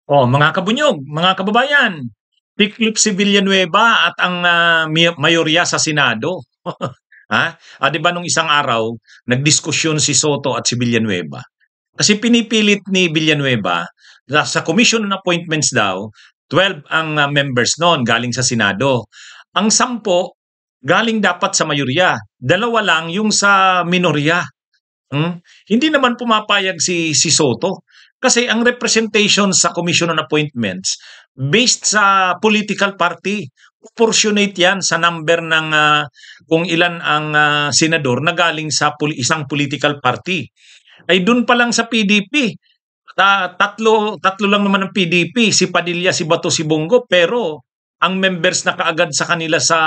Oh, mga kabunyog, mga kababayan, tiklop si Villanueva at ang mayorya sa Senado. Ha? 'Di ba nung isang araw, nagdiskusyon si Soto at si Villanueva. Kasi pinipilit ni Villanueva na sa Commission on Appointments daw, 12 ang members noon galing sa Senado. Ang 10 galing dapat sa mayorya. Dalawa lang yung sa minorya. Hindi naman pumapayag si Soto kasi ang representation sa Commission on Appointments based sa political party. Proportionate yan sa number ng kung ilan ang senador na galing sa isang political party. Ay dun pa lang sa PDP, tatlo lang naman ng PDP, si Padilla, si Bato, si Bongo, pero ang members na kaagad sa kanila sa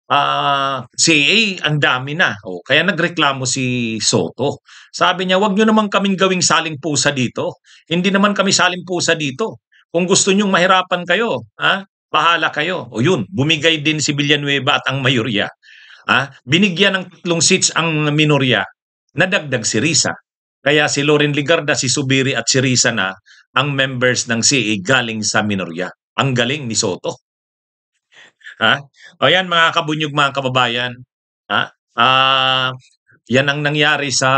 CA, ang dami na. Kaya nagreklamo si Soto. Sabi niya, wag nyo naman kaming gawing saling pusa dito. Hindi naman kami saling pusa dito. Kung gusto nyong mahirapan kayo, bahala kayo. O yun, bumigay din si Villanueva at ang mayorya. Binigyan ng 3 seats ang minorya, nadagdag si Risa. Kaya si Loren Ligarda, si Subiri at si Risa na ang members ng CA galing sa minorya. Ang galing ni Soto. O yan mga kabunyog, mga kababayan. Ha? Yan ang nangyari sa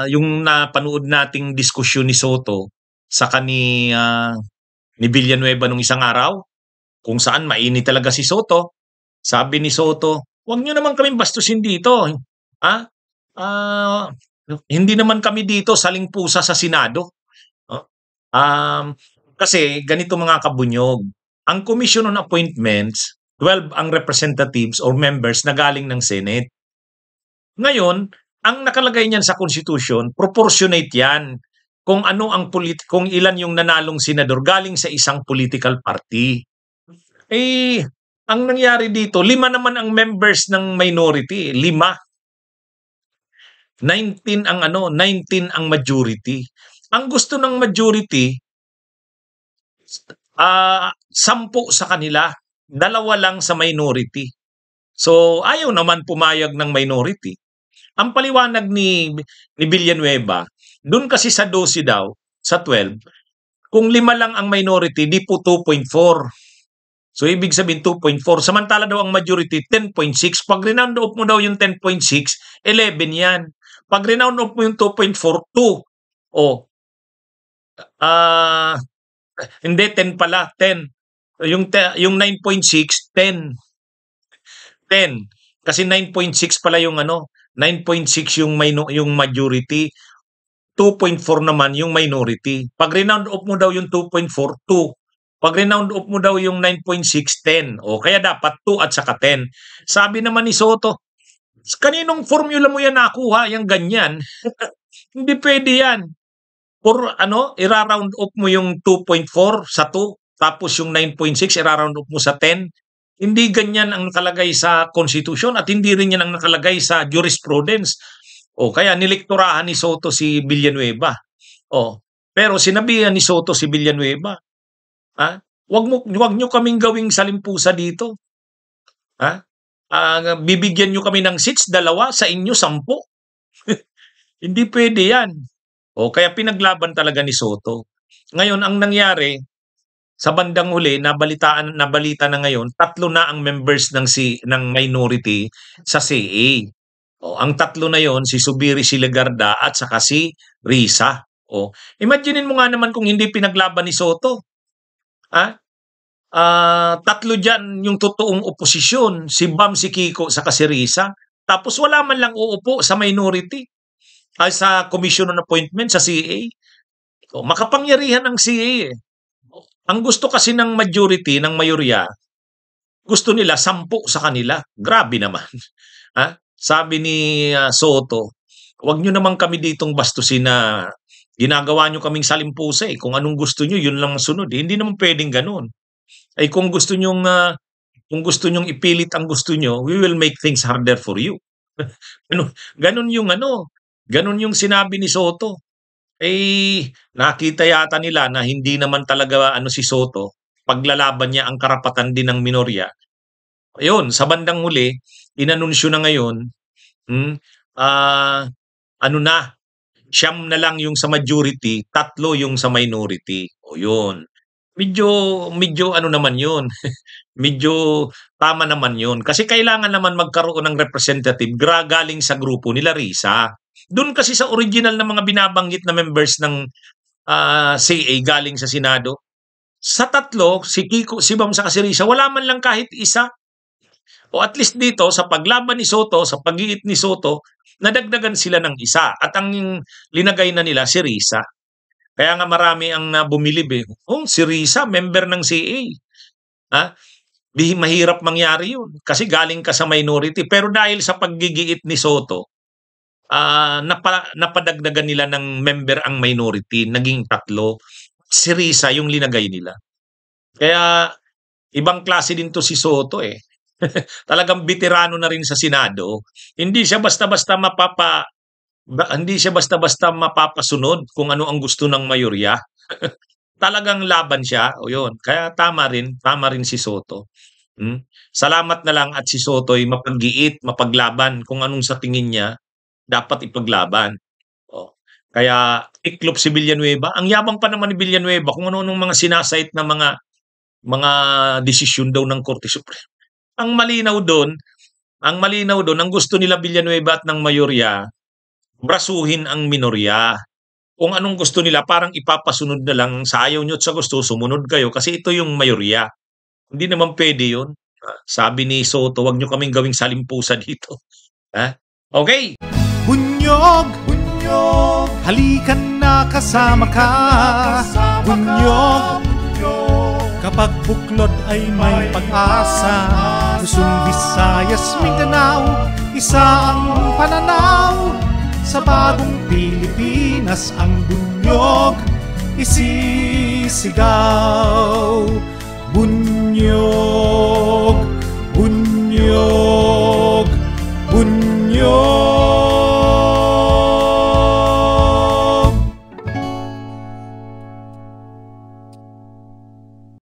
yung napanood nating diskusyon ni Soto sa ni Villanueva nung isang araw, kung saan mainit talaga si Soto. Sabi ni Soto, "Huwag niyo naman kaming bastusin dito. Ha? Ah, hindi naman kami dito saling pusa sa Senado." Oh, Um, Kasi ganito mga kabunyog, ang Commission on Appointments, 12 ang representatives or members na galing ng Senate. Ngayon, ang nakalagay niyan sa Constitution, proportionate yan kung ano ang kung ilan yung nanalong senador galing sa isang political party. Ang nangyari dito, 5 naman ang members ng minority, 5. 19 ang majority. Ang gusto ng majority, 10 sa kanila, 2 lang sa minority. So, ayaw naman pumayag ng minority. Ang paliwanag ni Villanueva, dun kasi sa 12 daw, sa 12, kung 5 lang ang minority, di po 2.4. So, ibig sabihin 2.4. Samantala daw ang majority, 10.6. Pag renound off mo daw yung 10.6, 11 yan. Pag renound off mo yung 2.4, 2. O, hindi, 10 pala, 10. Yung 9.6, 10. 10. Kasi 9.6 pala yung 9.6 yung majority, 2.4 naman yung minority. Pag renound off mo daw yung 2.4, 2. Pag renound off mo daw yung 9.6, 10. O kaya dapat 2 at saka 10. Sabi naman ni Soto, kaninong formula mo yan nakuha, yung ganyan? Hindi pwede yan. I-round off mo yung 2.4 sa 2, tapos yung 9.6 i-round off mo sa 10. Hindi ganyan ang nakalagay sa Constitution at hindi rin yan ang nakalagay sa jurisprudence. Kaya nilekturahan ni Soto si Villanueva. Pero sinabihan ni Soto si Villanueva, wag nyo kaming gawing salimpusa dito. Bibigyan nyo kami ng seats, 2, sa inyo 10. Hindi pwede yan. Kaya pinaglaban talaga ni Soto. Ngayon, ang nangyari, sa bandang huli, nabalita na ngayon, 3 na ang members ng minority sa CA. Ang 3 na yon, si Subiri, si Legarda at saka si Risa. Imaginein mo nga naman kung hindi pinaglaban ni Soto. 3 dyan yung totoong oposisyon, si Bam, si Kiko, saka si Risa. Tapos wala man lang uupo sa minority, sa Commission on Appointment, sa CA. Makapangyarihan ang CA eh. Ang gusto kasi ng majority, ng mayorya, gusto nila 10 sa kanila. Grabe naman. Sabi ni Soto, wag nyo naman kami ditong bastusin na ginagawa nyo kaming salimpusa eh. Kung anong gusto nyo, yun lang masunod. Hindi naman pwedeng ganun. Kung gusto nyong ipilit ang gusto nyo, we will make things harder for you. Ganun yung sinabi ni Soto. Nakita yata nila na hindi naman talaga si Soto, paglalaban niya ang karapatan din ng minorya. Ayun, sa bandang huli, inanunsyo na ngayon, na, 9 na lang yung sa majority, 3 yung sa minority. Yun. medyo medyo ano naman 'yun, medyo tama naman 'yun. Kasi kailangan naman magkaroon ng representative galing sa grupo nila Risa. Do'n kasi sa original na mga binabanggit na members ng, CA galing sa Senado, sa tatlo, si Kiko, si Bam, saka si Risa, wala man lang kahit isa. O at least dito sa paglaban ni Soto, sa pag-iit ni Soto, nadagdagan sila ng isa at ang linagay na nila si Risa. Kaya nga marami ang bumilib eh. Oh, si Risa, member ng CA. Ha? Mahirap mangyari yun. Kasi galing ka sa minority. Pero dahil sa paggigiit ni Soto, napadagdagan nila ng member ang minority. Naging tatlo. Si Risa yung linagay nila. Kaya ibang klase din to si Soto eh. Talagang veterano na rin sa Senado. Hindi siya basta-basta hindi siya basta-basta mapapasunod kung ano ang gusto ng mayorya. Talagang laban siya, o yun. Kaya tama rin si Soto. Salamat na lang at si Soto ay mapag-giit, mapaglaban kung anong sa tingin niya dapat ipaglaban. Oh. Kaya iklop si Villanueva. Ang yabang pa naman ni Villanueva kung ano-anong mga sinasait na mga desisyon daw ng Korte Suprema. Ang malinaw doon, ang gusto nila Villanueva at ng mayorya, brasuhin ang minorya. Kung anong gusto nila, parang ipapasunod na lang, sa ayaw nyo at sa gusto, sumunod kayo kasi ito yung mayorya. Hindi naman pwede yun. Sabi ni Soto, wag nyo kaming gawing salimpusa dito. Ha? Okay. Bunyog, bunyog, halikan na kasama ka. Bunyog, kapag buklod ay may pag-asa. Luzon, Visayas, Mindanao, isa ang pananaw. Sa bagong Pilipinas ang bunyog isisigaw.